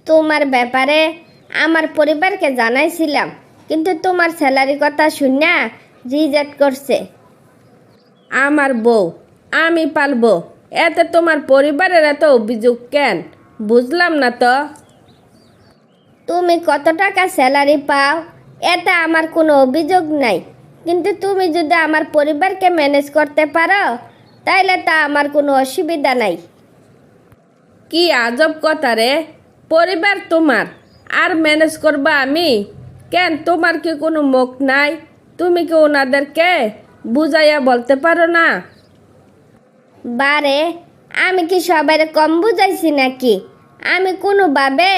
তোমার ব্যাপারে আমার পরিবারকে জানাইছিলাম, কিন্তু তোমার স্যালারি কথা শুনে রিজেক্ট করছে। আমার বউ, আমি পালবো, এতে তোমার পরিবারের এত অভিযোগ কেন? বুঝলাম না তো। তুমি কত টাকা স্যালারি পাও এতে আমার কোনো অভিযোগ নাই, কিন্তু তুমি যদি আমার পরিবারকে ম্যানেজ করতে পারো তাইলে তা আমার কোনো অসুবিধা নাই। কি আজব কথা রে! পরিবার তোমার, আর ম্যানেজ করবা আমি? কেন, তোমার কি কোনো মুখ নাই? তুমি কি ওনাদেরকে বুঝাইয়া বলতে পারো না? বারে, আমি কি সবাই কম বুঝাইছি নাকি? আমি কোনোভাবে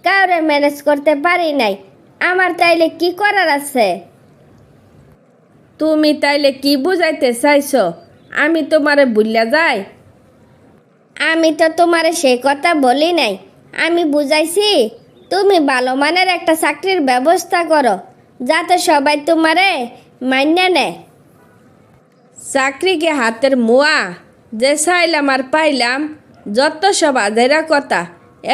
কাউরে ম্যানেজ করতে পারি নাই। আমার তাইলে কি করার আছে? তুমি তাইলে কি বুঝাইতে চাইছো? আমি তোমারে ভুলিয়া যাই? আমি তো তোমারে সেই কথা বলি নাই। আমি বুঝাইছি তুমি ভালো মানের একটা চাকরির ব্যবস্থা করো, যাতে সবাই তোমারে মাইনা নেয়। চাকরি কি হাতের মুয়া যে চাইলাম আর পাইলাম? যত সব আধেরা কথা।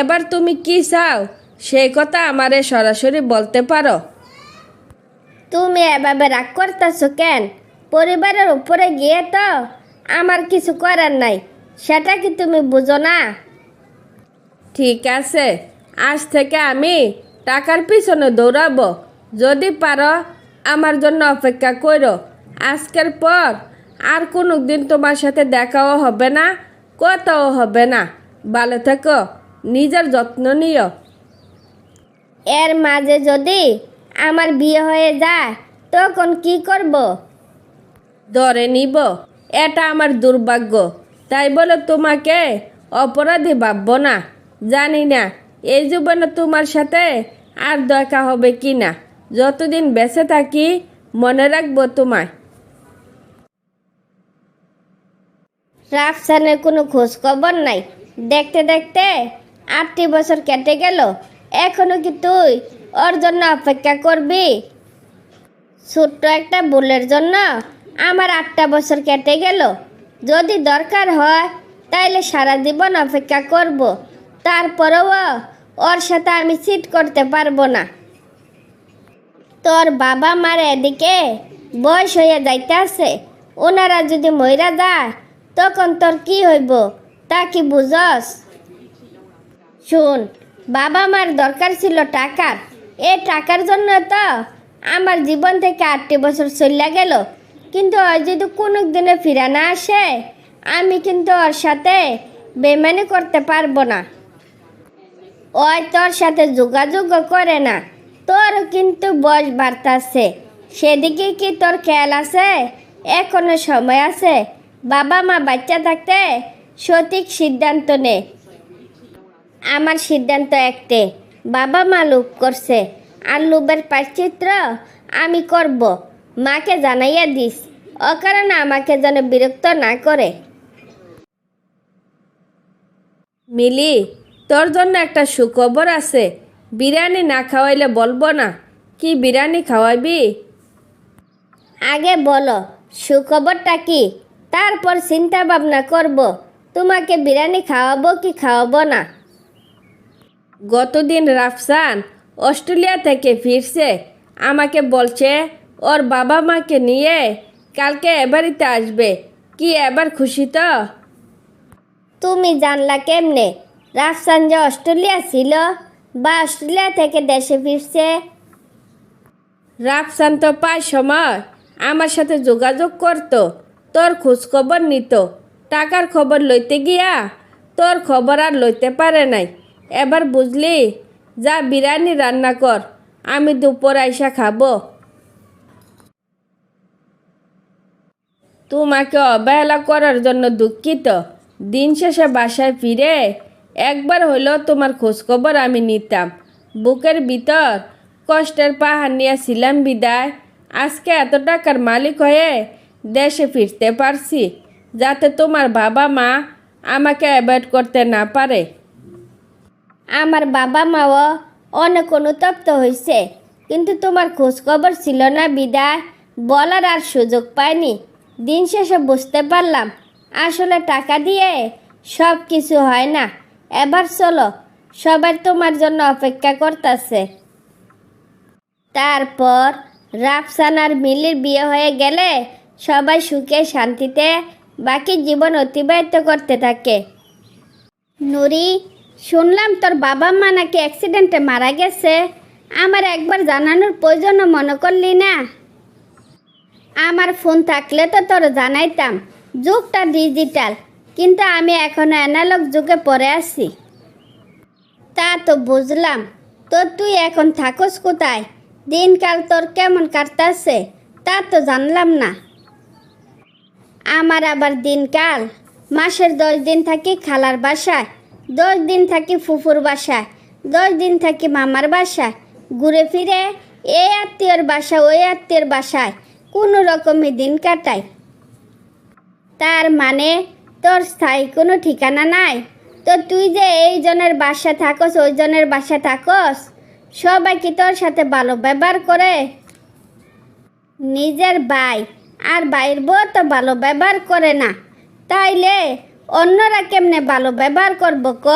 এবার তুমি কি চাও সেই কথা আমারে সরাসরি বলতে পারো। তুমি এভাবে রাগ করতেছো কেন? পরিবারের উপরে গিয়ে তো আমার কিছু করার নাই, সেটা কি তুমি বুঝো না? ঠিক আছে, আজ থেকে আমি টাকার পিছনে দৌড়াবো। যদি পারো আমার জন্য অপেক্ষা করো। আজকের পর আর কোনো দিন তোমার সাথে দেখাও হবে না, কথাও হবে না। ভালো থেকো, নিজের যত্ন নিও। এর মাঝে যদি আমার বিয়ে হয়ে যায় তখন কি করব? ধরে নিব, এটা আমার দুর্ভাগ্য। তাই বলে তোমাকে অপরাধী ভাববো না। জানি না এই জীবনে তোমার সাথে আর দেখা হবে কি না। যতদিন বেঁচে থাকি মনে রাখবো তোমায়। রাফসানের কোনো খোঁজ খবর নাই। দেখতে দেখতে 8টি বছর কেটে গেল, এখনো কি তুই ওর জন্য অপেক্ষা করবি? ছোট্ট একটা ভুলের জন্য আমার 8টা বছর কেটে গেল। যদি দরকার হয় তাইলে সারা জীবন অপেক্ষা করব, তারপরেও ওর সাথে আমি চিট করতে পারবো না। তোর বাবা মার এদিকে বয়স হয়ে যাইতে আছে, ওনারা যদি মইরা যায় তখন তোর কি হইব তা কি বুঝস? শুন, বাবা মার দরকার ছিল টাকার, এই টাকার জন্য তো আমার জীবন থেকে 8টি বছর চলে গেল। কিন্তু ওই যদি কোনো দিনে ফিরে না আসে, আমি কিন্তু ওর সাথে বেমানি করতে পারবো না। ওই তোর সাথে যোগাযোগ করে না। তোর কিন্তু বয়স বাড়তাছে, সেদিকে কি তোর খেয়াল আছে? এখনো সময় আছে। বাবা মা বাচ্চা থাকতে সঠিক সিদ্ধান্ত নে। আমার সিদ্ধান্ত একটে, বাবা মা লোভ করছে, আর লোভের পাশ্চিত্র আমি করব। মাকে জানাইয়া দিস, অকারণে আমাকে যেন বিরক্ত না করে। মিলি, তোর জন্য একটা সুখবর আছে। বিরিয়ানি না খাওয়াইলে বলবো না। কি বিরিয়ানি খাওয়াবি? আগে বলো সুখবরটা কি, তারপর চিন্তা ভাবনা করব তোমাকে বিরিয়ানি খাওয়াবো কি খাওয়াবো না। গতদিন রাফসান অস্ট্রেলিয়া থেকে ফিরছে। আমাকে বলছে ওর বাবা মাকে নিয়ে কালকে এ বাড়িতে আসবে। কি এবার খুশি তো? তুমি জানলা কেমনে রাফসান যে অস্ট্রেলিয়া ছিল বা অস্ট্রেলিয়া থেকে দেশে ফিরছে? রাফসান তো প্রায় সময় আমার সাথে যোগাযোগ করতো, তোর খোঁজ খবর নিত। টাকার খবর লইতে গিয়া তোর খবর আর লইতে পারে নাই। এবার বুঝলি? যা বিরিয়ানি রান্না কর, আমি দুপুর আইসা খাবো। তোমাকে অবহেলা করার জন্য দুঃখিত। দিন শেষে বাসায় ফিরে একবার হলেও তোমার খোঁজখবর আমি নিতাম। বুকের ভিতর কষ্টের পাহাড় নিয়েছিলাম বিদায় আজকে এত টাকার মালিক হয়ে দেশে ফিরতে পারছি, যাতে তোমার বাবা মা আমাকে অ্যাভয়েড করতে না পারে। আমার বাবা মাও অনেক অনুতপ্ত হয়েছে, কিন্তু তোমার খোঁজখবর ছিল না বিদায় বলার আর সুযোগ পাইনি। দিন শেষে বুঝতে পারলাম আসলে টাকা দিয়ে সব কিছু হয় না। এবার চলো সবাই তোমার জন্য অপেক্ষা করতেছে। তারপর রাফসান আর মিলির বিয়ে হয়ে গেলে সবাই সুখে শান্তিতে বাকি জীবন অতিবাহিত করতে থাকে। নুরি, শুনলাম তোর বাবা মা নাকি অ্যাক্সিডেন্টে মারা গেছে। আমার একবার জানানোর প্রয়োজন মনে করলি না? আমার ফোন থাকলে তো তোর জানাইতাম। যুগটা ডিজিটাল, কিন্তু আমি এখনো অ্যানালগ যুগে পড়ে আছি। তা তো বুঝলাম, তো তুই এখন থাকস কোথায়? দিনকাল তোর কেমন কাটতাছে তা তো জানলাম না। আমার আবার দিনকাল মাসের 10 দিন থাকি খালার বাসায়, 10 দিন থাকি ফুফুর বাসায়, 10 দিন থাকি মামার বাসায়, ঘুরে ফিরে এই আত্মীয়র বাসা ওই আত্মীয়র বাসায় কোনো রকমে দিন কাটাই। তার মানে তোর স্থায়ী কোনো ঠিকানা নাই? তো তুই যে এই জনের বাসা থাকস ওই জনের বাসা থাকস, সবাই কি তোর সাথে ভালো ব্যবহার করে? নিজের ভাই আর ভাইয়ের বউ তো ভালো ব্যবহার করে না, তাইলে অন্যরা কেমনে ভালো ব্যবহার করবো ক?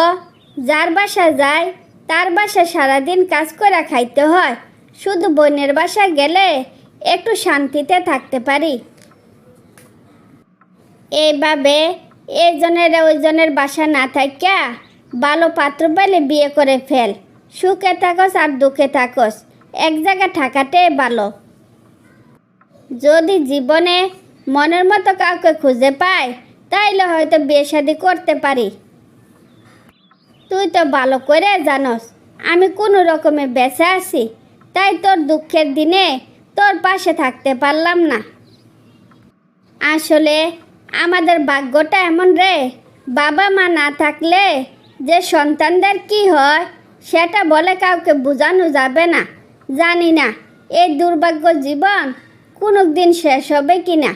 যার বাসা যায় তার বাসায় সারাদিন কাজ করে খাইতে হয়, শুধু বোনের বাসায় গেলে একটু শান্তিতে থাকতে পারি। এইভাবে এইজনের ওইজনের বাসা না থাকিয়া ভালো পাত্র পেলে বিয়ে করে ফেল। সুখে থাকস আর দুঃখে থাকস, এক জায়গায় থাকাটাই ভালো। যদি জীবনে মনের মতো কাউকে খুঁজে পাই তাইলে হয়তো বিয়ে শাদী করতে পারি। তুই তো ভালো করে জানস আমি কোনো রকমে বেঁচে আছি, তাই তোর দুঃখের দিনে তোর পাশে থাকতে পারলাম না। আসলে আমাদের ভাগ্যটা এমন রে, বাবা মা না থাকলে যে সন্তানদের কি হয় সেটা বলে কাউকে বোঝানো যাবে না। জানি না এই দুর্ভাগ্য জীবন কোনো দিন শেষ হবে কি না।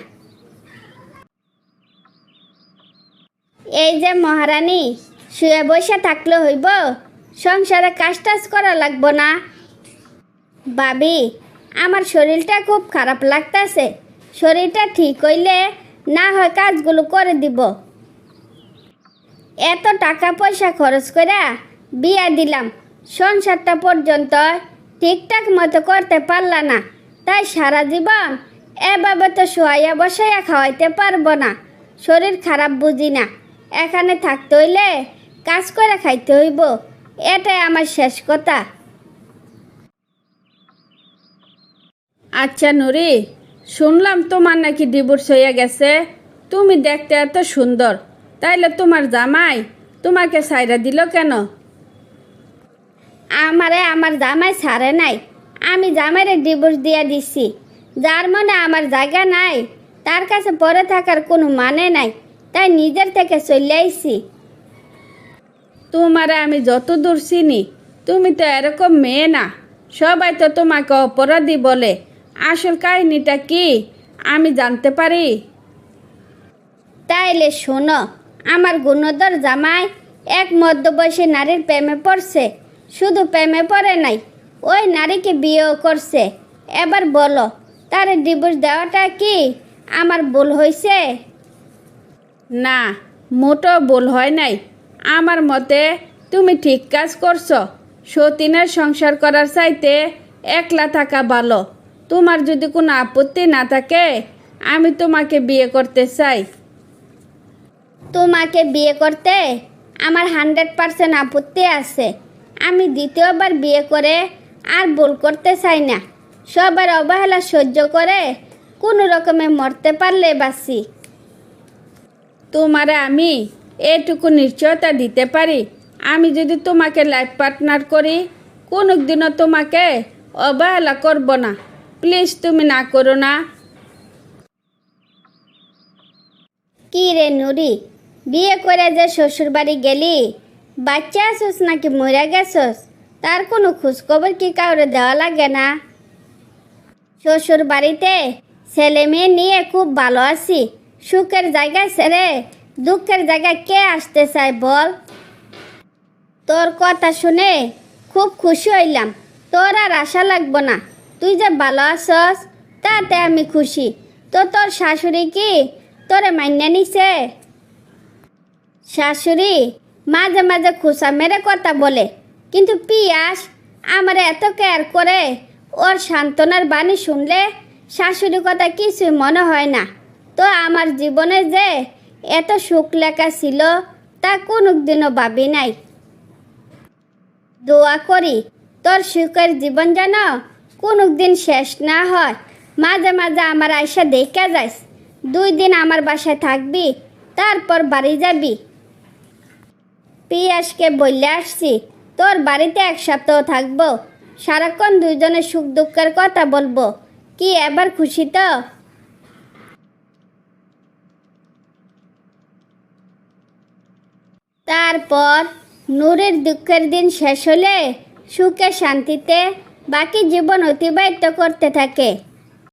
এই যে মহারানী, শুয়ে বসে থাকলে হইব? সংসারে কাজ টাজ করা লাগবো না? ভাবি, আমার শরীরটা খুব খারাপ লাগতাছে। শরীরটা ঠিক হইলে না হয় কাজগুলো করে দিব। এত টাকা পয়সা খরচ করে বিয়া দিলাম, সংসারটা পর্যন্ত ঠিকঠাক মতো করতে পারলা না, তাই সারা জীবন এভাবে তো শোয়াইয়া বসাইয়া খাওয়াইতে পারবো না। শরীর খারাপ বুঝি না, এখানে থাকতে হইলে কাজ করে খাইতে হইব, এটাই আমার শেষ কথা। আচ্ছা নুরি, শুনলাম তোমার নাকি ডিভোর্স হয়ে গেছে। তুমি দেখতে এত সুন্দর, তাইলে তোমার জামাই তোমাকে সাইরা দিল কেন? আমার জামাই ছাড়ে নাই, আমি জামাইরে ডিভোর্স দিয়ে দিছি। যার মনে আমার জায়গা নাই তার কাছে পরে থাকার কোনো মানে নাই, তাই নিজের থেকে চলে আইছি। তোমারে আমি যত দূর চিনি তুমি তো এরকম মেয়ে না। সবাই তো তোমাকে অপরাধী বলে। আসল কাহিনীটা কি আমি জানতে পারি? তাইলে শোনো, আমার গুণধর জামাই এক মধ্যবয়সী নারীর প্রেমে পড়ছে। শুধু প্রেমে পড়ে নাই, ওই নারীকে বিয়েও করছে। এবার বলো, তার ডিভোর্স দেওয়াটা কি আমার ভুল হয়েছে? না, মোটেও ভুল হয় নাই। আমার মতে তুমি ঠিক কাজ করছো। সতীনের সংসার করার চাইতে একলা থাকা ভালো। তোমার যদি কোনো আপত্তি না থাকে আমি তোমাকে বিয়ে করতে চাই। তোমাকে বিয়ে করতে আমার 100% আপত্তি আছে। আমি দ্বিতীয়বার বিয়ে করে আর ভুল করতে চাই না। সবার অবহেলা সহ্য করে কোনো রকমে মরতে পারলে বাঁচি। তোমারে আমি এটুকু নিশ্চয়তা দিতে পারি, আমি যদি তোমাকে লাইফ পার্টনার করি কোনো দিনও তোমাকে অবহেলা করব না। প্লিজ তুমি না করো না। কি রে নুরি, বিয়ে করে যে শ্বশুর বাড়ি গেলি, বাচ্চা আসোস নাকি মরে গেছস? তার কোনো খোঁজখবর কি কাউরে দেওয়া লাগে না? শ্বশুর বাড়িতে ছেলে মেয়ে নিয়ে খুব ভালো আছি। সুখের জায়গায় ছেড়ে দুঃখের জায়গায় কে আসতে চায় বল? তোর কথা শুনে খুব খুশি হইলাম। তোর আর আশা লাগবো না, তুই যে ভালো আছস তাতে আমি খুশি। তো তোর শাশুড়ি কি তোরে মাইনা নিছে? শাশুড়ি মাঝে মাঝে খোসা মেরে কথা বলে, কিন্তু পিয়াস আমার এত কেয়ার করে, ওর সান্ত্বনার বাণী শুনলে শাশুড়ি কথা কিছুই মনে হয় না। তো আমার জীবনে যে এত সুখ লেখা ছিল তা কোনোদিনও ভাবি নাই। দোয়া করি তোর সুখের জীবন যেন কোনোদিন শেষ না হয়। মাঝে মাঝে আমার আয়সা দেখা যাইস, 2 দিন আমার বাসায় থাকবি, তারপর বাড়ি যাবি। পিয়াসকে বললে আসছি তোর বাড়িতে 1 সপ্তাহ থাকবো, সারাক্ষণ দুইজনে সুখ দুঃখের কথা বলবো। কি এবার খুশি তো? তারপর নূরের দুঃখের দিন শেষ হলে সুখে শান্তিতে বাকি জীবন অতিবাহিত করতে থাকে।